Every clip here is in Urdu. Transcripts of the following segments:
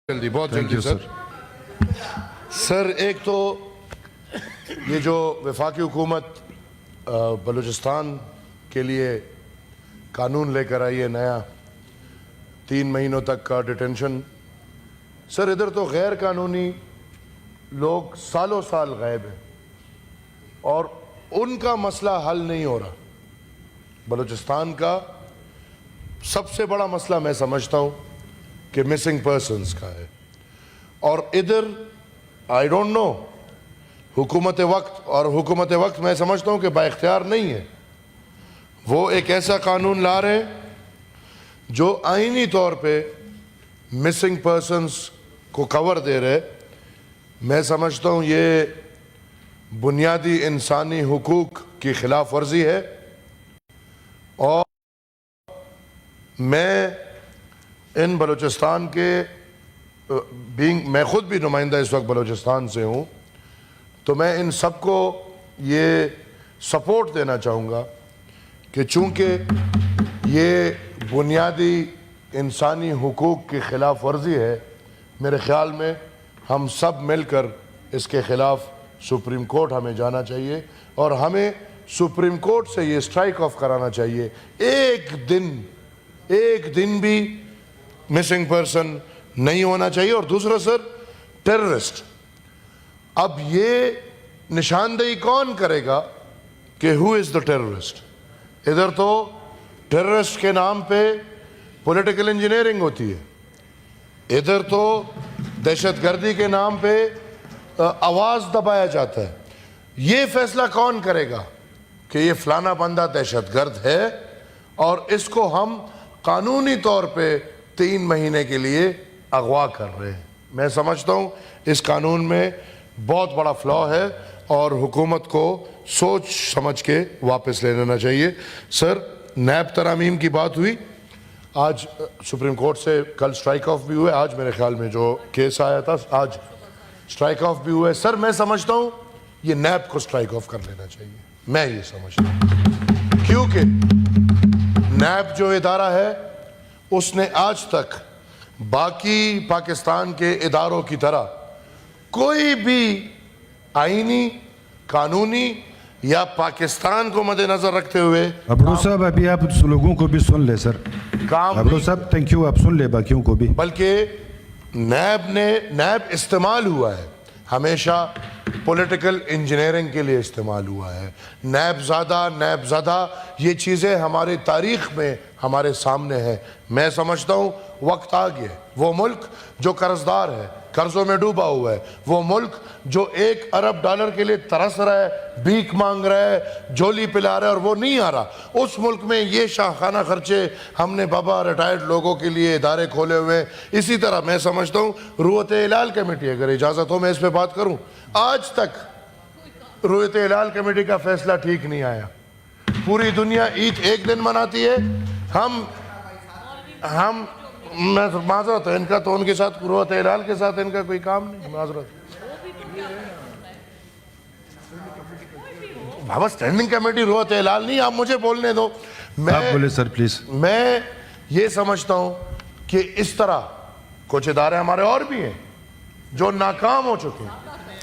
جلدی بہت جلدی سر ایک تو یہ جو وفاقی حکومت بلوچستان کے لیے قانون لے کر آئی ہے نیا 3 مہینوں تک کا ڈیٹینشن. سر ادھر تو غیر قانونی لوگ سالوں سال غائب ہیں اور ان کا مسئلہ حل نہیں ہو رہا. بلوچستان کا سب سے بڑا مسئلہ میں سمجھتا ہوں کہ مسنگ پرسنز کا ہے اور ادھر آئی ڈونٹ نو حکومت وقت میں سمجھتا ہوں کہ با اختیار نہیں ہے. وہ ایک ایسا قانون لا رہے ہیں جو آئینی طور پہ مسنگ پرسنز کو کور دے رہے. میں سمجھتا ہوں یہ بنیادی انسانی حقوق کی خلاف ورزی ہے اور میں ان بلوچستان کے میں خود بھی نمائندہ اس وقت بلوچستان سے ہوں تو میں ان سب کو یہ سپورٹ دینا چاہوں گا کہ چونکہ یہ بنیادی انسانی حقوق کی خلاف ورزی ہے میرے خیال میں ہم سب مل کر اس کے خلاف سپریم کورٹ ہمیں جانا چاہیے اور ہمیں سپریم کورٹ سے یہ سٹرائک آف کرانا چاہیے. ایک دن بھی مسنگ پرسن نہیں ہونا چاہیے. اور دوسرا سر ٹیررسٹ, اب یہ نشاندہی کون کرے گا کہ who is the terrorist؟ ادھر تو ٹیررسٹ کے نام پہ پولیٹیکل انجینئرنگ ہوتی ہے, ادھر تو دہشت گردی کے نام پہ آواز دبایا جاتا ہے. یہ فیصلہ کون کرے گا کہ یہ فلانا بندہ دہشت گرد ہے اور اس کو ہم قانونی طور پہ 3 مہینے کے لیے اغوا کر رہے ہیں؟ میں سمجھتا ہوں اس قانون میں بہت بڑا فلا ہے اور حکومت کو سوچ سمجھ کے واپس لے لینا چاہیے. سر نیب ترامیم کی بات ہوئی, آج سپریم کورٹ سے کل سٹرائک آف بھی ہوئے, آج میرے خیال میں جو کیس آیا تھا آج سٹرائک آف بھی ہوئے. سر میں سمجھتا ہوں یہ نیب کو سٹرائک آف کر لینا چاہیے, میں یہ سمجھتا ہوں کیونکہ نیب جو ادارہ ہے اس نے آج تک باقی پاکستان کے اداروں کی طرح کوئی بھی آئینی قانونی یا پاکستان کو مد نظر رکھتے ہوئے ابرو صاحب ابھی آپ لوگوں کو بھی سن لے سر, ابرو صاحب تھینک یو, آپ سن لے باقیوں کو بھی. بلکہ نیب استعمال ہوا ہے ہمیشہ پولیٹیکل انجینئرنگ کے لیے استعمال ہوا ہے. نیب زادہ یہ چیزیں ہماری تاریخ میں ہمارے سامنے ہیں. میں سمجھتا ہوں وقت آ گیا. وہ ملک جو قرضدار ہے, قرضوں میں ڈوبا ہوا ہے, وہ ملک جو $1 ارب کے لیے ترس رہا ہے, بھیک مانگ رہا ہے, جھولی پلا رہا ہے اور وہ نہیں آ رہا, اس ملک میں یہ شاہخانہ خرچے ہم نے بابا ریٹائرڈ لوگوں کے لیے ادارے کھولے ہوئے. اسی طرح میں سمجھتا ہوں رویت ہلال کمیٹی, اگر اجازت ہو میں اس پہ بات کروں, آج تک رویت ہلال کمیٹی کا فیصلہ ٹھیک نہیں آیا. پوری دنیا عید ایک دن مناتی ہے, ہم معذرت ہے ان کا تو ان کے ساتھ رویت ہلال کے ساتھ ان کا کوئی کام نہیں. معذرت بابا سٹینڈنگ کمیٹی رویت ہلال نہیں, آپ مجھے بولنے دو. آپ بولے سر پلیز. میں یہ سمجھتا ہوں کہ اس طرح کچھ ادارے ہمارے اور بھی ہیں جو ناکام ہو چکے ہیں,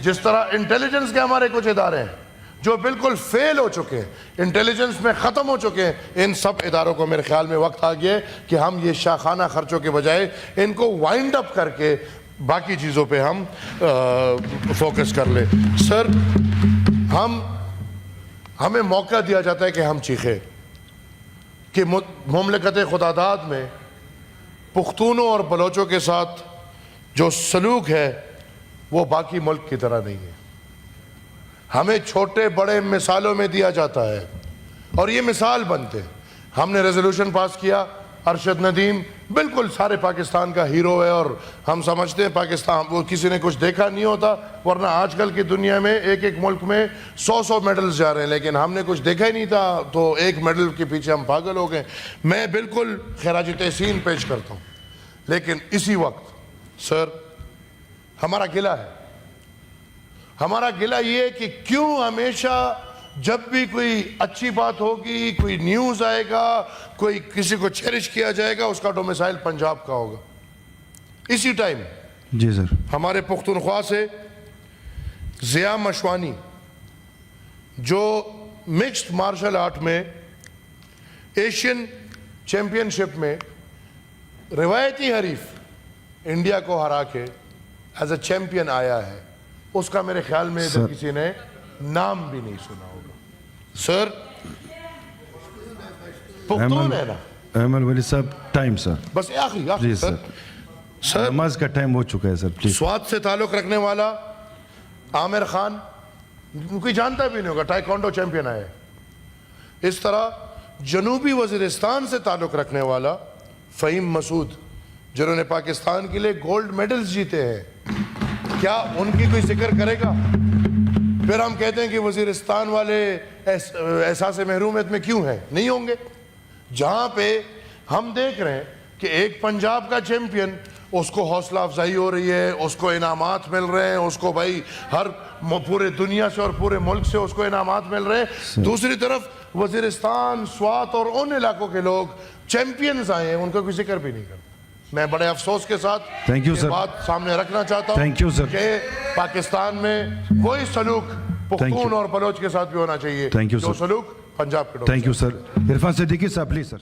جس طرح انٹیلیجنس کے ہمارے کچھ ادارے ہیں جو بالکل فیل ہو چکے ہیں, انٹیلیجنس میں ختم ہو چکے ہیں. ان سب اداروں کو میرے خیال میں وقت آ گیا ہے کہ ہم یہ شاخانہ خرچوں کے بجائے ان کو وائنڈ اپ کر کے باقی چیزوں پہ ہم فوکس کر لیں. سر ہمیں موقع دیا جاتا ہے کہ ہم چیخیں کہ مملکت خداداد میں پختونوں اور بلوچوں کے ساتھ جو سلوک ہے وہ باقی ملک کی طرح نہیں ہے. ہمیں چھوٹے بڑے مثالوں میں دیا جاتا ہے اور یہ مثال بنتے. ہم نے ریزولوشن پاس کیا, ارشد ندیم بالکل سارے پاکستان کا ہیرو ہے اور ہم سمجھتے ہیں پاکستان, وہ کسی نے کچھ دیکھا نہیں ہوتا, ورنہ آج کل کی دنیا میں ایک ملک میں 100 میڈلز جا رہے ہیں, لیکن ہم نے کچھ دیکھا ہی نہیں تھا تو 1 میڈل کے پیچھے ہم پاگل ہو گئے. میں بالکل خراج تحسین پیش کرتا ہوں, لیکن اسی وقت سر ہمارا گلہ یہ ہے کہ کیوں ہمیشہ جب بھی کوئی اچھی بات ہوگی, کوئی نیوز آئے گا, کوئی کسی کو چیریش کیا جائے گا, اس کا ڈومیسائل پنجاب کا ہوگا. اسی ٹائم جی سر. ہمارے پختونخوا سے ضیاء مشوانی جو مکسڈ مارشل آرٹ میں ایشین چیمپئن شپ میں روایتی حریف انڈیا کو ہرا کے ایز اے چیمپئن آیا ہے, اس کا میرے خیال میں ادھر کسی نے نام بھی نہیں سنا ہوگا. سر پختون ہے نا, احمد ولی صاحب ٹائم سر. بس آخری جی سر. سر, سر نماز کا ٹائم ہو چکا ہے سر, پلیز. سوات سے تعلق رکھنے والا عامر خان, کوئی جانتا بھی نہیں ہوگا, ٹائیکوانڈو چیمپئن ہے. اس طرح جنوبی وزیرستان سے تعلق رکھنے والا فہیم مسعود جنہوں نے پاکستان کے لیے گولڈ میڈلز جیتے ہیں, کیا ان کی کوئی ذکر کرے گا؟ پھر ہم کہتے ہیں کہ وزیرستان والے احساس محرومیت میں کیوں ہیں؟ نہیں ہوں گے. جہاں پہ ہم دیکھ رہے ہیں کہ ایک پنجاب کا چیمپئن, اس کو حوصلہ افزائی ہو رہی ہے, اس کو انعامات مل رہے ہیں, اس کو بھائی ہر پورے دنیا سے اور پورے ملک سے اس کو انعامات مل رہے ہیں. دوسری طرف وزیرستان, سوات اور ان علاقوں کے لوگ چیمپئنز آئے ہیں, ان کا کوئی ذکر بھی نہیں کرتا. میں بڑے افسوس کے ساتھ یہ بات سامنے رکھنا چاہتا ہوں کہ پاکستان میں وہی سلوک پختون اور بلوچ کے ساتھ بھی ہونا چاہیے جو سلوک پنجاب کے لوگ. Thank you sir. Irfan Siddiqui صاحب پلیز سر.